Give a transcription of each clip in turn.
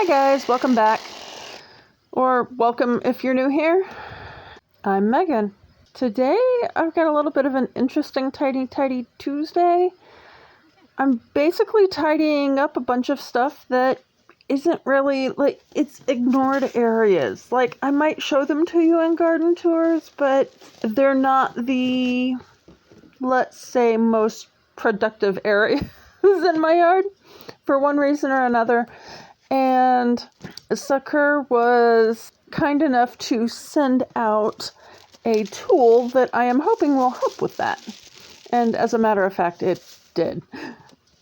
Hi guys, welcome back. Or welcome if you're new here. I'm Megan. Today I've got a little bit of an interesting tidy Tuesday. I'm basically tidying up a bunch of stuff that isn't really, it's ignored areas. I might show them to you in garden tours, but they're not the, let's say, most productive areas in my yard for one reason or another. And Sucker was kind enough to send out a tool that I am hoping will help with that. And as a matter of fact, it did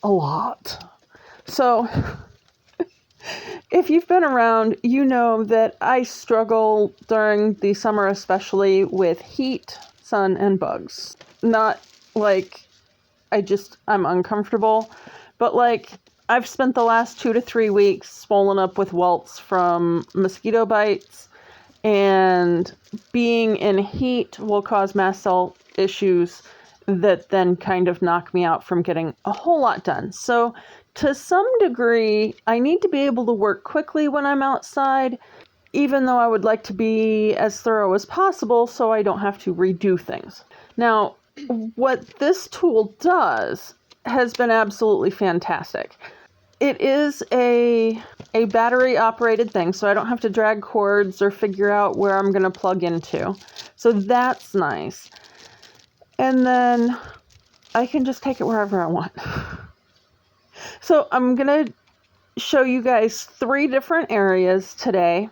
a lot. So if you've been around, you know that I struggle during the summer, especially with heat, sun, and bugs. Not like I'm uncomfortable, but I've spent the last 2 to 3 weeks swollen up with welts from mosquito bites, and being in heat will cause mast cell issues that then kind of knock me out from getting a whole lot done. So to some degree, I need to be able to work quickly when I'm outside, even though I would like to be as thorough as possible so I don't have to redo things. Now, what this tool does has been absolutely fantastic. It is a battery-operated thing, so I don't have to drag cords or figure out where I'm going to plug into. So that's nice. And then I can just take it wherever I want. So I'm going to show you guys 3 different areas today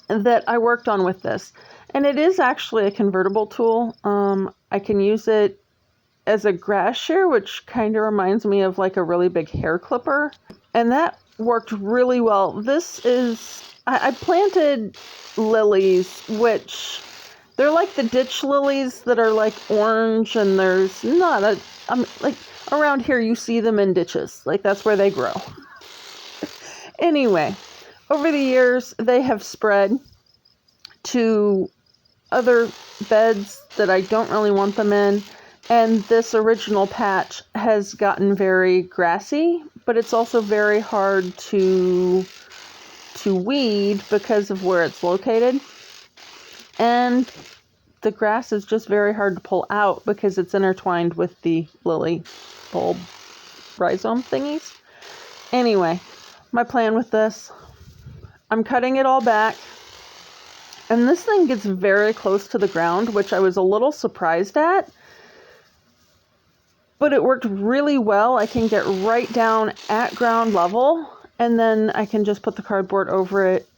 that I worked on with this. And it is actually a convertible tool. I can use it as a grass shear, which kind of reminds me of a really big hair clipper. And that worked really well. This is, I planted lilies, which they're like the ditch lilies that are orange, and there's not around here you see them in ditches. That's where they grow. Anyway, over the years, they have spread to other beds that I don't really want them in. And this original patch has gotten very grassy, but it's also very hard to weed because of where it's located. And the grass is just very hard to pull out because it's intertwined with the lily bulb rhizome thingies. Anyway, my plan with this, I'm cutting it all back. And this thing gets very close to the ground, which I was a little surprised at. But it worked really well. I can get right down at ground level, and then I can just put the cardboard over it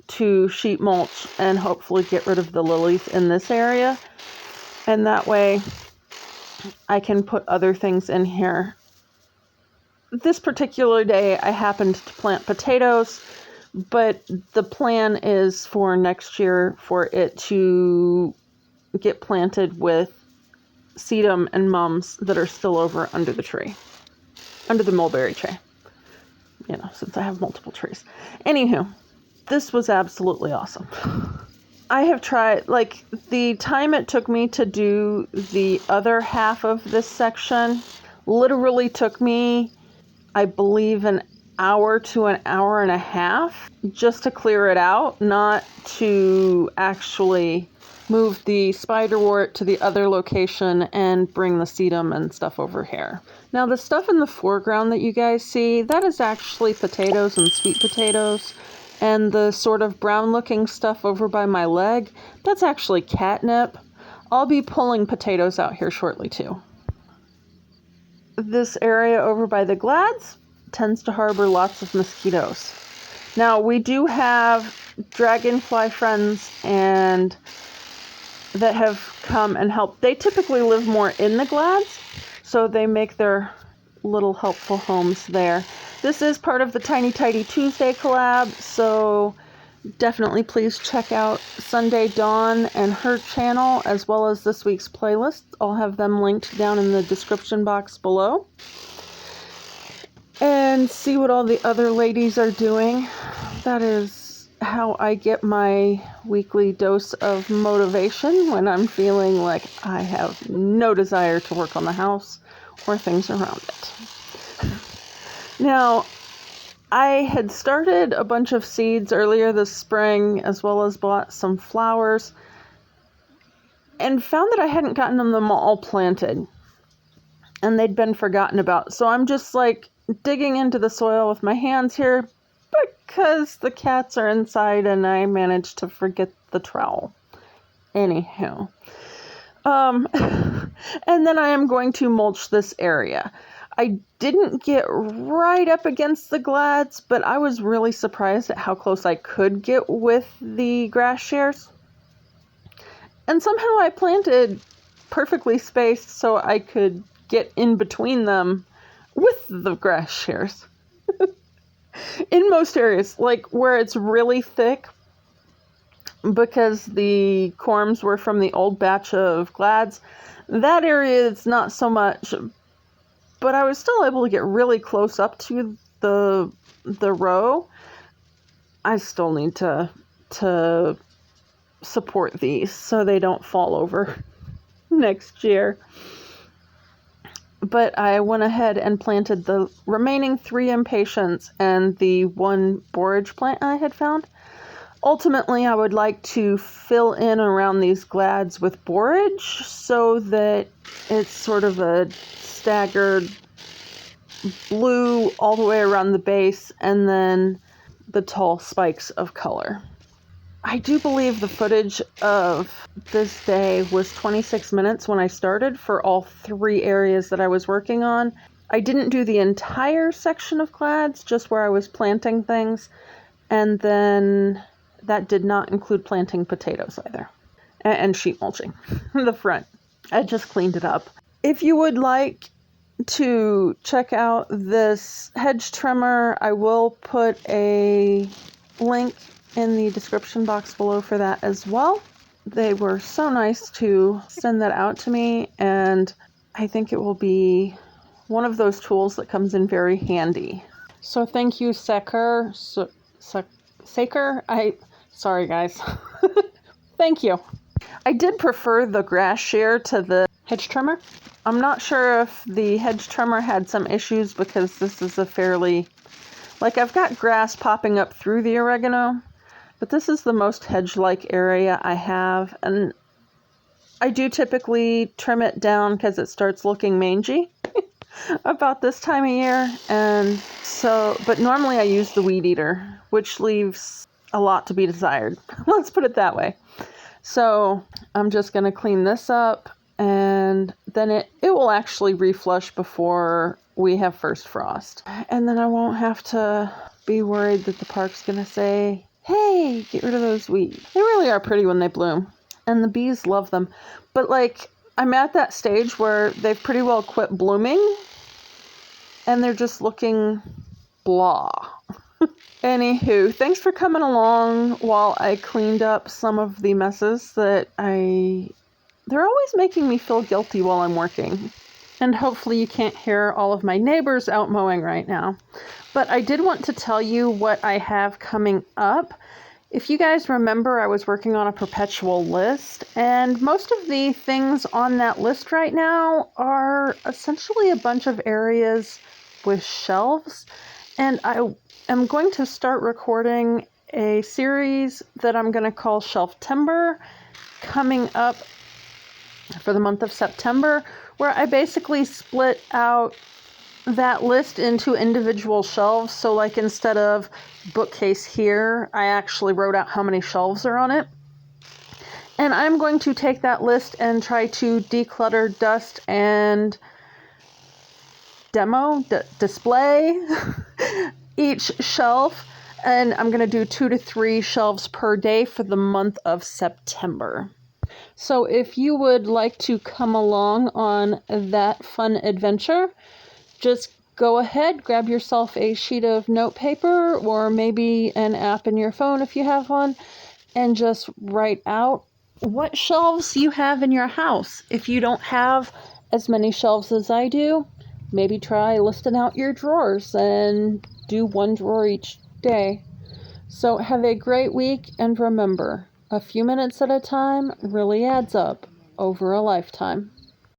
to sheet mulch and hopefully get rid of the lilies in this area. And that way I can put other things in here. This particular day I happened to plant potatoes, but the plan is for next year for it to get planted with sedum and mums that are still over under the tree, under the mulberry tree, since I have multiple trees. Anywho, this was absolutely awesome. I have tried, the time it took me to do the other half of this section literally took me, I believe, an hour to an hour and a half just to clear it out, not to actually move the spiderwort to the other location and bring the sedum and stuff over here. Now the stuff in the foreground that you guys see, that is actually potatoes and sweet potatoes. And the sort of brown looking stuff over by my leg, that's actually catnip. I'll be pulling potatoes out here shortly too. This area over by the glads tends to harbor lots of mosquitoes. Now we do have dragonfly friends and that have come and helped. They typically live more in the glads, so they make their little helpful homes there. This is part of the Tiny Tidy Tuesday collab, so definitely please check out Sunday Dawn and her channel, as well as this week's playlist. I'll have them linked down in the description box below. And see what all the other ladies are doing. That is how I get my weekly dose of motivation when I'm feeling like I have no desire to work on the house or things around it. Now, I had started a bunch of seeds earlier this spring, as well as bought some flowers, and found that I hadn't gotten them all planted, and they'd been forgotten about. So I'm just like digging into the soil with my hands here because the cats are inside and I managed to forget the trowel. Anyhow. And then I am going to mulch this area. I didn't get right up against the glads, but I was really surprised at how close I could get with the grass shears. And somehow I planted perfectly spaced so I could get in between them with the grass shears. In most areas, like where it's really thick, because the corms were from the old batch of glads, that area is not so much, but I was still able to get really close up to the row. I still need to support these so they don't fall over next year. But I went ahead and planted the remaining 3 impatiens and the 1 borage plant I had found. Ultimately, I would like to fill in around these glads with borage so that it's sort of a staggered blue all the way around the base and then the tall spikes of color. I do believe the footage of this day was 26 minutes when I started for all 3 areas that I was working on. I didn't do the entire section of glads, just where I was planting things, and then that did not include planting potatoes either, and sheet mulching the front. I just cleaned it up. If you would like to check out this hedge trimmer, I will put a link in the description box below for that as well. They were so nice to send that out to me, and I think it will be one of those tools that comes in very handy. So thank you, Saker. Sorry guys. Thank you. I did prefer the grass shear to the hedge trimmer. I'm not sure if the hedge trimmer had some issues because this is a fairly, like, I've got grass popping up through the oregano, but this is the most hedge-like area I have, and I do typically trim it down because it starts looking mangy about this time of year, and so, but normally I use the weed eater, which leaves a lot to be desired. Let's put it that way. So I'm just going to clean this up, and then it will actually reflush before we have first frost. And then I won't have to be worried that the park's going to say, hey, get rid of those weeds. They really are pretty when they bloom, and the bees love them. But like, I'm at that stage where they've pretty well quit blooming, and they're just looking blah. Anywho, thanks for coming along while I cleaned up some of the messes that they're always making me feel guilty while I'm working. And hopefully you can't hear all of my neighbors out mowing right now. But I did want to tell you what I have coming up. If you guys remember, I was working on a perpetual list, and most of the things on that list right now are essentially a bunch of areas with shelves. And I am going to start recording a series that I'm going to call Shelf-timber coming up for the month of September, where I basically split out that list into individual shelves. So like, instead of bookcase here, I actually wrote out how many shelves are on it. And I'm going to take that list and try to declutter, dust, and display each shelf. And I'm going to do 2 to 3 shelves per day for the month of September. So if you would like to come along on that fun adventure, just go ahead, grab yourself a sheet of notepaper or maybe an app in your phone if you have one, and just write out what shelves you have in your house. If you don't have as many shelves as I do, maybe try listing out your drawers and do 1 drawer each day. So have a great week, and remember, a few minutes at a time really adds up over a lifetime.